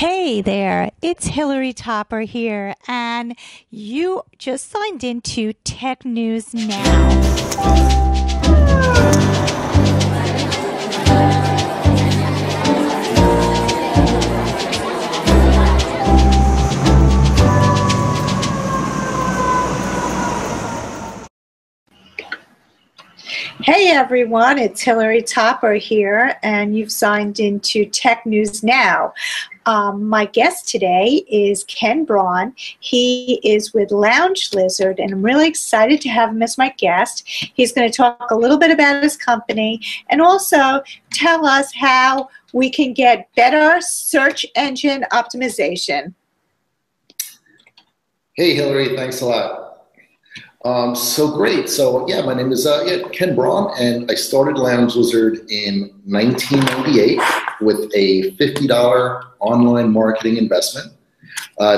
Hey there, it's Hilary Topper here, and you just signed into Tech News Now. Hey everyone, it's Hilary Topper here, and you've signed into Tech News Now. My guest today is Ken Braun. He is with Lounge Lizard, and I'm really excited to have him as my guest. He's going to talk a little bit about his company and also tell us how we can get better search engine optimization. Hey Hilary, thanks a lot. So great. So yeah, my name is Ken Braun, and I started Lounge Lizard in 1998 with a $50 online marketing investment.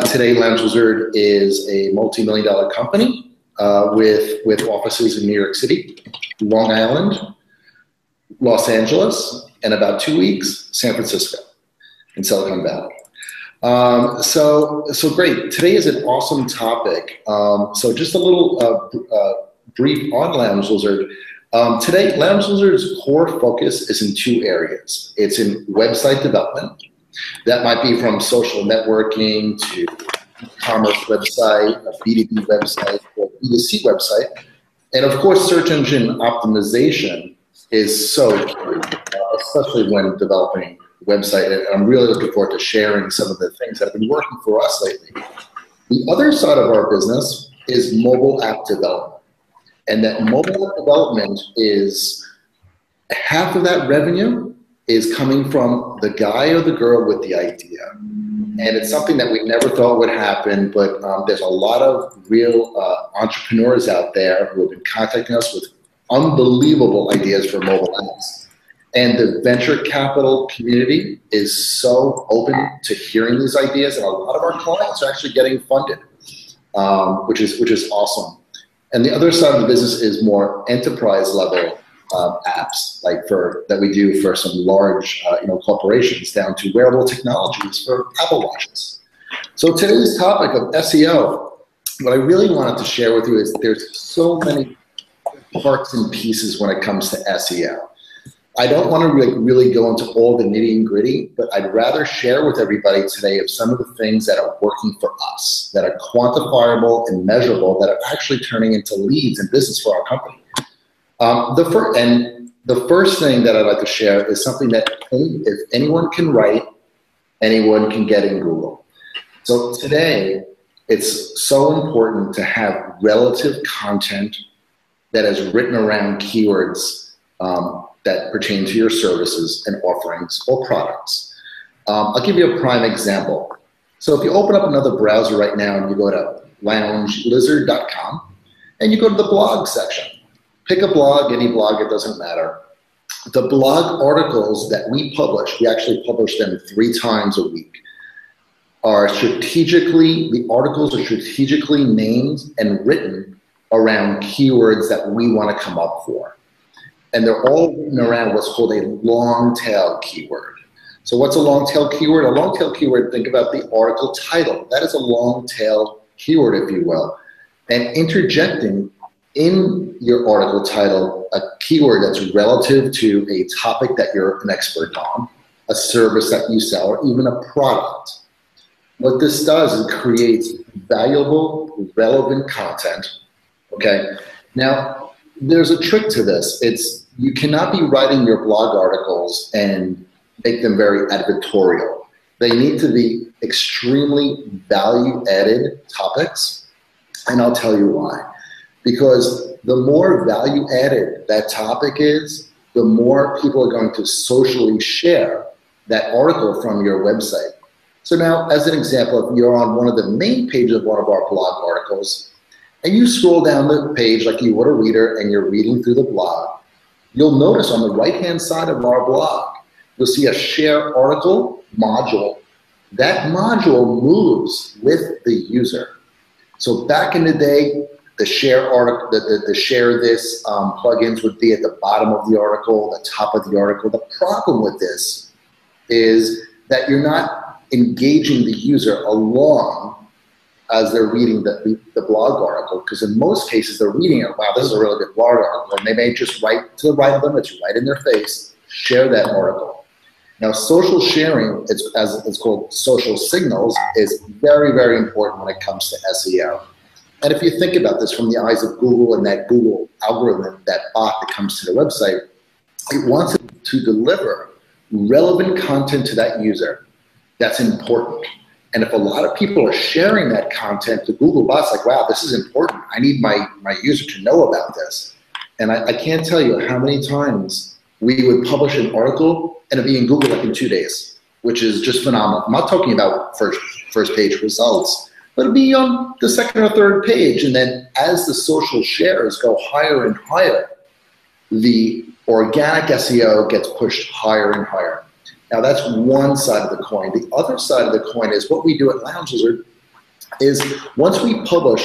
Today, Lounge Lizard is a multi-million-dollar company with offices in New York City, Long Island, Los Angeles, and about 2 weeks, San Francisco in Silicon Valley. So great. Today is an awesome topic. So just a little brief on Lounge Lizard. Today, Lounge Lizard's core focus is in two areas. It's in website development. That might be from social networking to e-commerce website, a B2B website, or B2C website. And of course, search engine optimization is so key, especially when developing website, and I'm really looking forward to sharing some of the things that have been working for us lately. The other side of our business is mobile app development, and that mobile app development is half of that revenue is coming from the guy or the girl with the idea, and it's something that we never thought would happen, but there's a lot of real entrepreneurs out there who have been contacting us with unbelievable ideas for mobile apps. And the venture capital community is so open to hearing these ideas, and a lot of our clients are actually getting funded, which is awesome. And the other side of the business is more enterprise level apps, like that we do for some large corporations, down to wearable technologies for Apple Watches. So today's topic of SEO, what I really wanted to share with you is there's so many parts and pieces when it comes to SEO. I don't want to really go into all the nitty and gritty, but I'd rather share with everybody today of some of the things that are working for us, that are quantifiable and measurable, that are actually turning into leads and business for our company. The first thing that I'd like to share is something that if anyone can write, anyone can get in Google. So today, it's so important to have relative content that is written around keywords that pertain to your services and offerings or products. I'll give you a prime example. So if you open up another browser right now and you go to loungelizard.com and you go to the blog section, pick a blog, any blog, it doesn't matter. The blog articles that we publish, we actually publish them 3 times a week, the articles are strategically named and written around keywords that we want to come up for. And they're all written around what's called a long tail keyword. So what's a long tail keyword? A long tail keyword, think about the article title. That is a long tail keyword, if you will. And interjecting in your article title a keyword that's relative to a topic that you're an expert on, a service that you sell, or even a product. What this does is it creates valuable, relevant content. Okay. Now, there's a trick to this. You cannot be writing your blog articles and make them very advertorial. They need to be extremely value-added topics, and I'll tell you why. Because the more value-added that topic is, the more people are going to socially share that article from your website. So now, as an example, if you're on one of the main pages of one of our blog articles, and you scroll down the page like you would a reader and you're reading through the blog, you'll notice on the right-hand side of our blog, you'll see a share article module. That module moves with the user. So back in the day, the share article, the share this plugins would be at the bottom of the article, the top of the article. The problem with this is that you're not engaging the user along as they're reading the blog article, because in most cases they're reading it, wow, this is a really good blog article, and they may just write to the right of them, it's right in their face, share that article. Now, social sharing, as it's called, social signals, is very, very important when it comes to SEO. And if you think about this from the eyes of Google and that Google algorithm, that bot that comes to the website, it wants to deliver relevant content to that user that's important. And if a lot of people are sharing that content, the Google bot's like, wow, this is important. I need my user to know about this. And I can't tell you how many times we would publish an article and it'd be in Google like in 2 days, which is just phenomenal. I'm not talking about first page results, but it'll be on the second or third page. And then as the social shares go higher and higher, the organic SEO gets pushed higher and higher. Now that's one side of the coin. The other side of the coin is what we do at Lounge Lizard is once we publish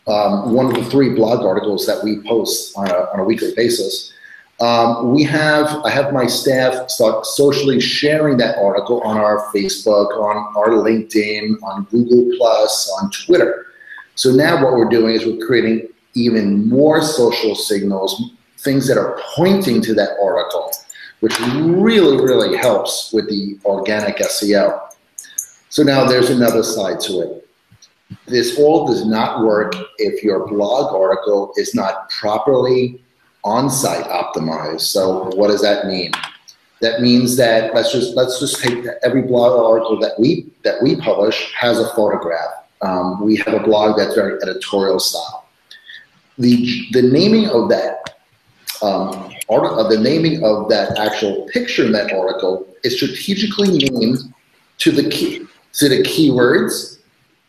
one of the 3 blog articles that we post on a weekly basis, I have my staff start socially sharing that article on our Facebook, on our LinkedIn, on Google+, on Twitter. So now what we're doing is we're creating even more social signals, things that are pointing to that article, which really, really helps with the organic SEO. So now there's another side to it. This all does not work if your blog article is not properly on-site optimized. So what does that mean? That means that let's just take every blog article that we publish has a photograph. We have a blog that's very editorial style. The naming of that the naming of that actual picture in that article is strategically named to the keywords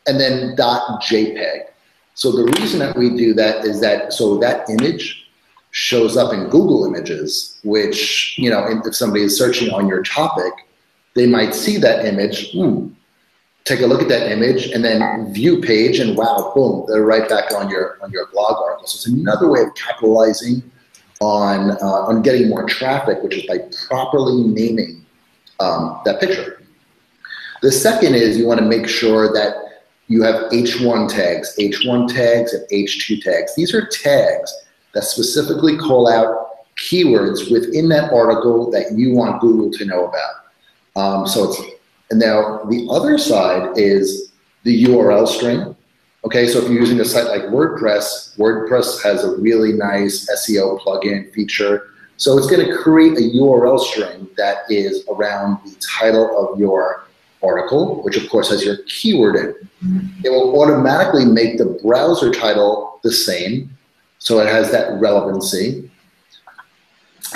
and then .jpeg. So the reason that we do that is that so that image shows up in Google Images, which, you know, if somebody is searching on your topic, they might see that image, take a look at that image, and then view page, and wow, boom, they're right back on your blog article. So it's another way of capitalizing on getting more traffic, which is by properly naming that picture. The second is you want to make sure that you have H1 tags and H2 tags. These are tags that specifically call out keywords within that article that you want Google to know about. And now the other side is the URL string. Okay, so if you're using a site like WordPress, WordPress has a really nice SEO plugin feature. So it's going to create a URL string that is around the title of your article, which of course has your keyword in. It will automatically make the browser title the same, so it has that relevancy.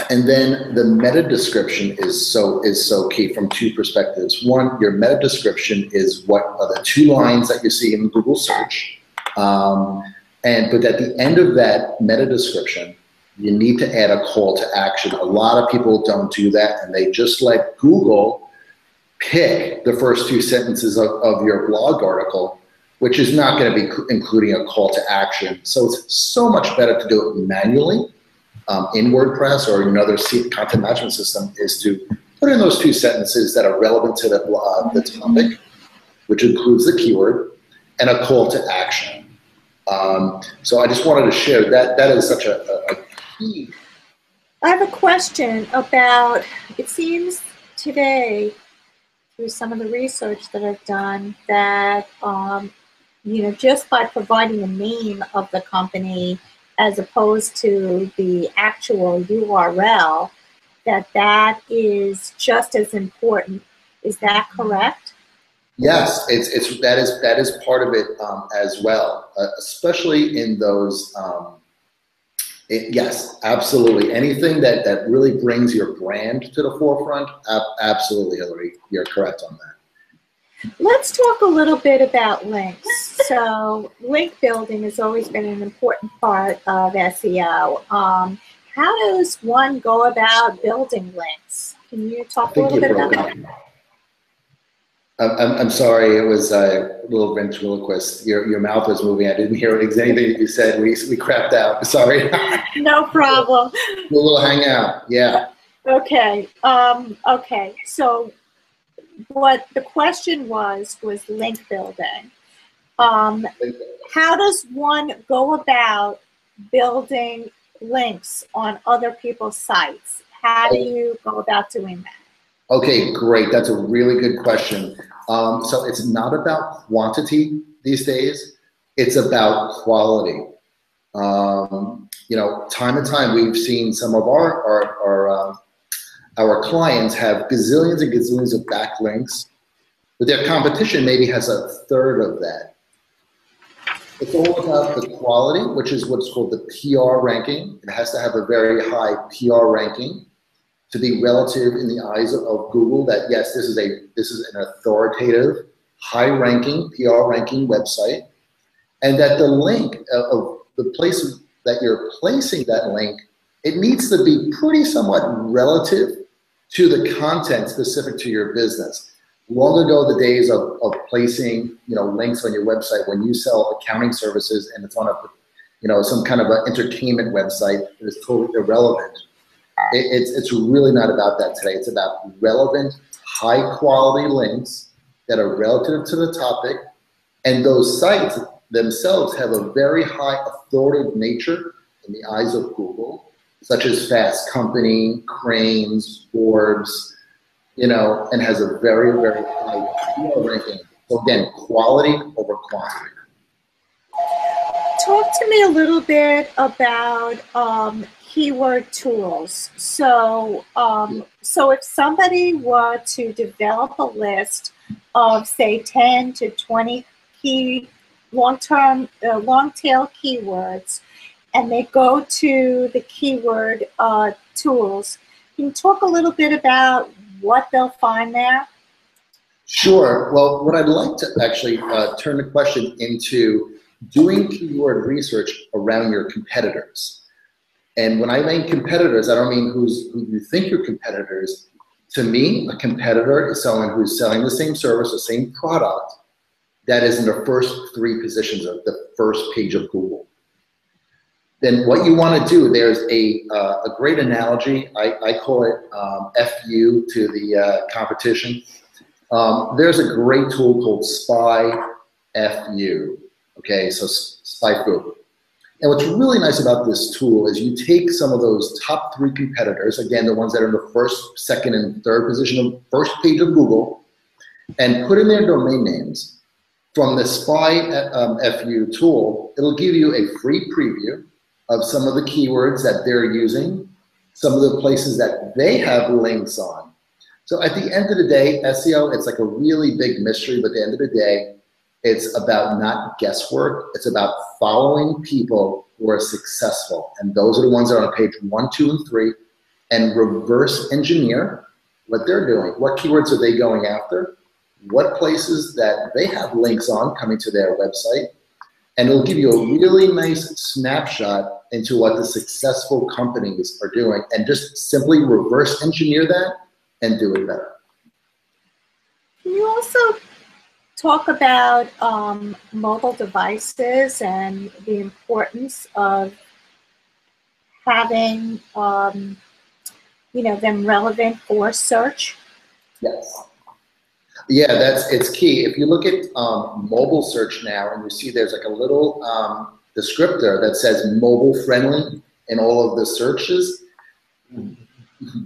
And then the meta description is so key from 2 perspectives. One, your meta description is what are the 2 lines that you see in Google search. But at the end of that meta description, you need to add a call to action. A lot of people don't do that, and they just let Google pick the first 2 sentences of your blog article, which is not going to be including a call to action. So it's so much better to do it manually in WordPress or another content management system, is to put in those 2 sentences that are relevant to the topic, which includes the keyword, and a call to action. So I just wanted to share that. That is such a key. I have a question about, it seems today, through some of the research that I've done, that you know, just by providing a name of the company as opposed to the actual URL, that is just as important. Is that correct? Yes, that is part of it as well, especially in those. Yes, absolutely. Anything that really brings your brand to the forefront, absolutely, Hilary, you're correct on that. Let's talk a little bit about links. So link building has always been an important part of SEO. How does one go about building links? Can you talk a little bit about that? I'm sorry, it was a little ventriloquist. Your mouth was moving. I didn't hear anything that you said. We crapped out. Sorry. No problem. A little hangout. Yeah. Okay. Okay. So what the question was link building. How does one go about building links on other people's sites? How do you go about doing that? Okay, great. That's a really good question. So it's not about quantity these days. It's about quality. You know, time and time we've seen some of our clients have gazillions and gazillions of backlinks, but their competition maybe has a third of that. It's all about the quality, which is what's called the PR ranking. It has to have a very high PR ranking to be relative in the eyes of Google that yes, this is an authoritative, high-ranking, PR-ranking website, and that the link of the place that you're placing that link, it needs to be pretty somewhat relative to the content specific to your business. Long ago, the days of placing, you know, links on your website when you sell accounting services and it's on a, you know, some kind of an entertainment website that is totally irrelevant. It's really not about that today. It's about relevant, high-quality links that are relative to the topic, and those sites themselves have a very high authoritative nature in the eyes of Google, such as Fast Company, Cranes, Forbes, you know, and has a very, very high ranking. So again, quality over quantity. Talk to me a little bit about keyword tools. So, so if somebody were to develop a list of say 10 to 20 key long-tail keywords, and they go to the keyword tools, can you talk a little bit about what they'll find there? Sure. Well, what I'd like to actually turn the question into doing keyword research around your competitors. And when I mean competitors, I don't mean who you think your competitors. To me, a competitor is someone who's selling the same service, the same product, that is in the first 3 positions of the first page of Google. Then what you want to do, there's a great analogy. I call it FU to the competition. There's a great tool called SpyFU. Okay, so SpyFu. And what's really nice about this tool is you take some of those top 3 competitors, again, the ones that are in the first, second, and third position of first page of Google, and put in their domain names. From the SpyFU tool, it'll give you a free preview of some of the keywords that they're using, some of the places that they have links on. So at the end of the day, SEO, it's like a really big mystery, but at the end of the day, it's about not guesswork. It's about following people who are successful. And those are the ones that are on page 1, 2, and 3, and reverse engineer what they're doing. What keywords are they going after? What places that they have links on coming to their website? And it'll give you a really nice snapshot into what the successful companies are doing, and just simply reverse engineer that and do it better. Can you also talk about mobile devices and the importance of having you know, them relevant for search? Yes. Yeah, it's key. If you look at mobile search now, and you see there's like a little descriptor that says mobile friendly in all of the searches,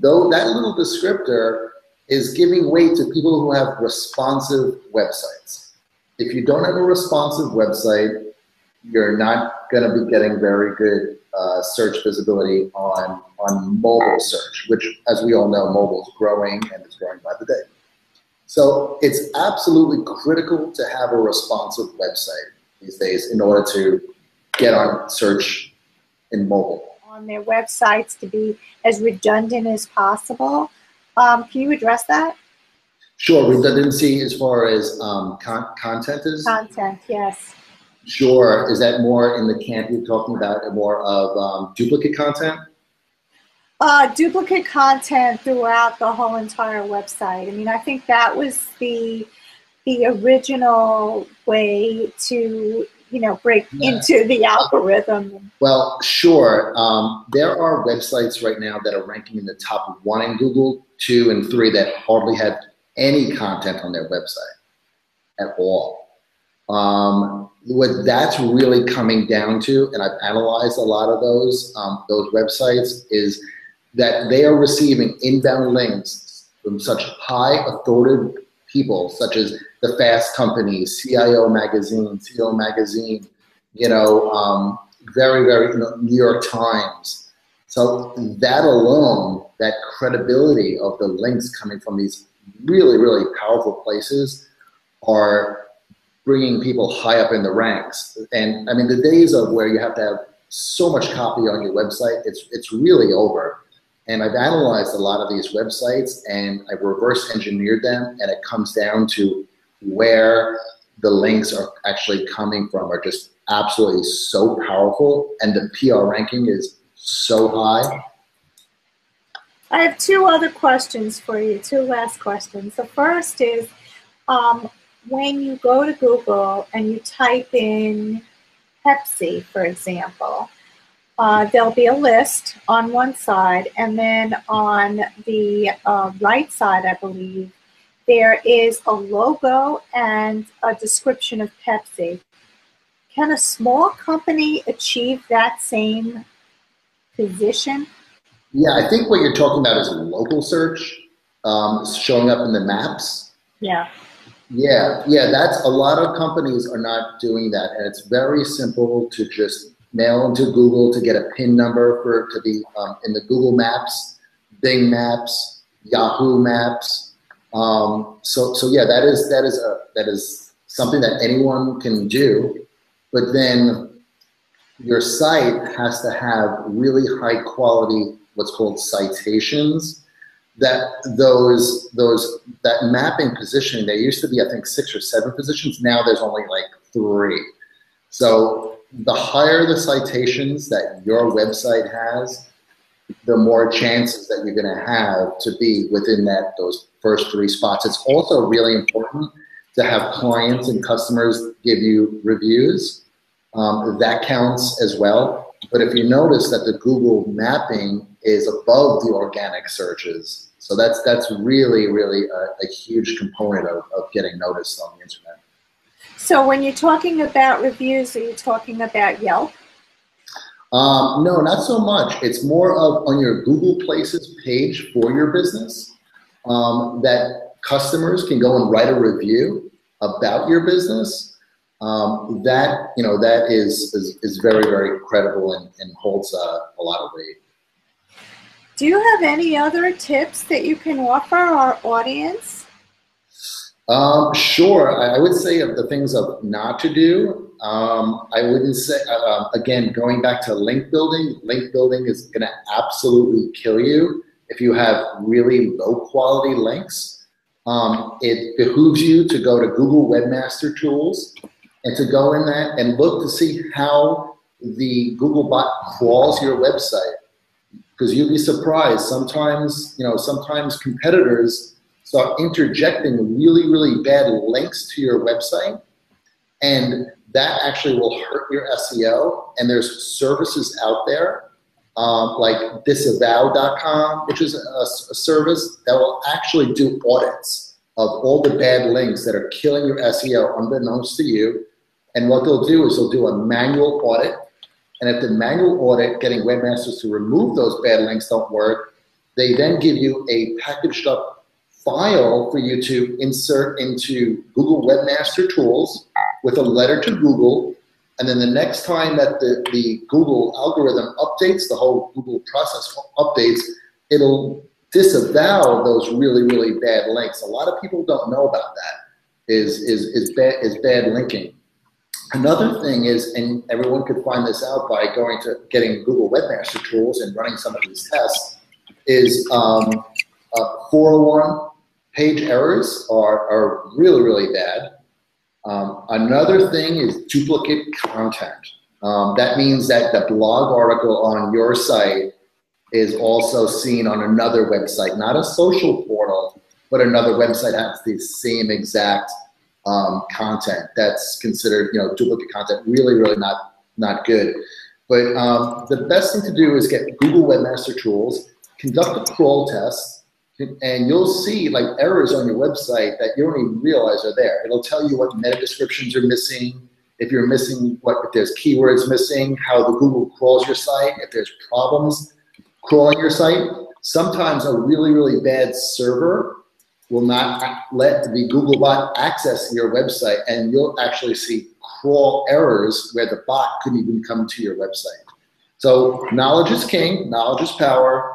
though that little descriptor is giving weight to people who have responsive websites. If you don't have a responsive website, you're not going to be getting very good search visibility on mobile search, which, as we all know, mobile is growing, and it's growing by the day. So it's absolutely critical to have a responsive website these days in order to get on search in mobile. On their websites to be as redundant as possible. Can you address that? Sure. Redundancy as far as content is? Content, yes. Sure. Is that more in the camp you're talking about, more of duplicate content? Duplicate content throughout the whole entire website. I mean, I think that was the original way to, you know, break into the algorithm. Well, sure. There are websites right now that are ranking in the top 1 in Google, 2, and 3 that hardly have any content on their website at all. What that's really coming down to, and I've analyzed a lot of those websites, is that they are receiving inbound links from such high authoritative people, such as the Fast Company, CIO Magazine, CEO Magazine, very New York Times. So that alone, that credibility of the links coming from these really powerful places are bringing people high up in the ranks. And I mean, the days of where you have to have so much copy on your website, it's really over. And I've analyzed a lot of these websites and I've reverse engineered them, and it comes down to where the links are actually coming from are just absolutely so powerful, and the PR ranking is so high. I have two other questions for you, two last questions. The first is, when you go to Google and you type in Pepsi, for example, there'll be a list on one side, and then on the right side, I believe, there is a logo and a description of Pepsi. Can a small company achieve that same position? Yeah, I think what you're talking about is a local search showing up in the maps. Yeah. Yeah, that's a lot of companies are not doing that, and it's very simple to just mail into Google to get a PIN number to be in the Google Maps, Bing Maps, Yahoo Maps. So yeah, that is something that anyone can do, but then your site has to have really high quality, what's called citations. That mapping positioning, there used to be, I think, 6 or 7 positions. Now there's only like 3. So the higher the citations that your website has, the more chances that you're going to have to be within those first 3 spots. It's also really important to have clients and customers give you reviews. That counts as well. But if you notice that the Google mapping is above the organic searches, so that's really a huge component of getting noticed on the internet. So when you're talking about reviews, are you talking about Yelp? No, not so much. It's more of on your Google Places page for your business, that customers can go and write a review about your business. That is very credible and holds a lot of weight. Do you have any other tips that you can offer our audience? Sure. I would say of the things of not to do. I wouldn't say, again, going back to link building is going to absolutely kill you if you have really low quality links. It behooves you to go to Google Webmaster Tools and to go in that and look to see how the Google bot crawls your website. Because you'd be surprised. Sometimes competitors start interjecting really bad links to your website, and that actually will hurt your SEO. And there's services out there like disavow.com, which is a service that will actually do audits of all the bad links that are killing your SEO unbeknownst to you. And what they'll do is they'll do a manual audit. And if the manual audit, getting webmasters to remove those bad links don't work, they then give you a packaged up file for you to insert into Google Webmaster Tools with a letter to Google. And then the next time that the Google algorithm updates, the whole Google process updates, it'll disavow those really bad links. A lot of people don't know about that, is bad linking. Another thing is, and everyone could find this out by getting Google Webmaster Tools and running some of these tests, is 401 page errors are really bad. Another thing is duplicate content. That means that the blog article on your site is also seen on another website, not a social portal, but another website has the same exact content. That's considered, duplicate content. Really not good. But the best thing to do is get Google Webmaster Tools, conduct a crawl test, and you'll see like errors on your website that you don't even realize are there. It'll tell you what meta descriptions are missing, if you're missing, if there's keywords missing, how the Google crawls your site, if there's problems crawling your site. Sometimes a really, really bad server will not let the Googlebot access your website, and you'll actually see crawl errors where the bot couldn't even come to your website. So knowledge is king, knowledge is power.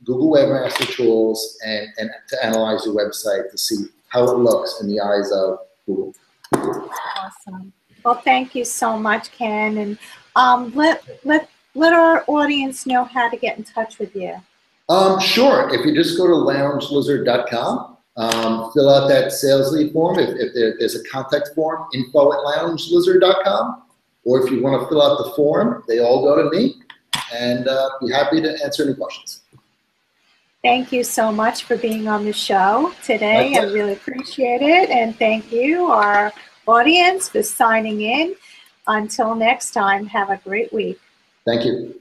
Google Webmaster Tools, and to analyze your website to see how it looks in the eyes of Google. Awesome. Well, thank you so much, Ken, and let our audience know how to get in touch with you. Sure. If you just go to loungelizard.com, fill out that sales lead form. If there's a contact form, info@loungelizard.com, or if you want to fill out the form, they all go to me, and be happy to answer any questions. Thank you so much for being on the show today. I really appreciate it. And thank you, our audience, for signing in. Until next time, have a great week. Thank you.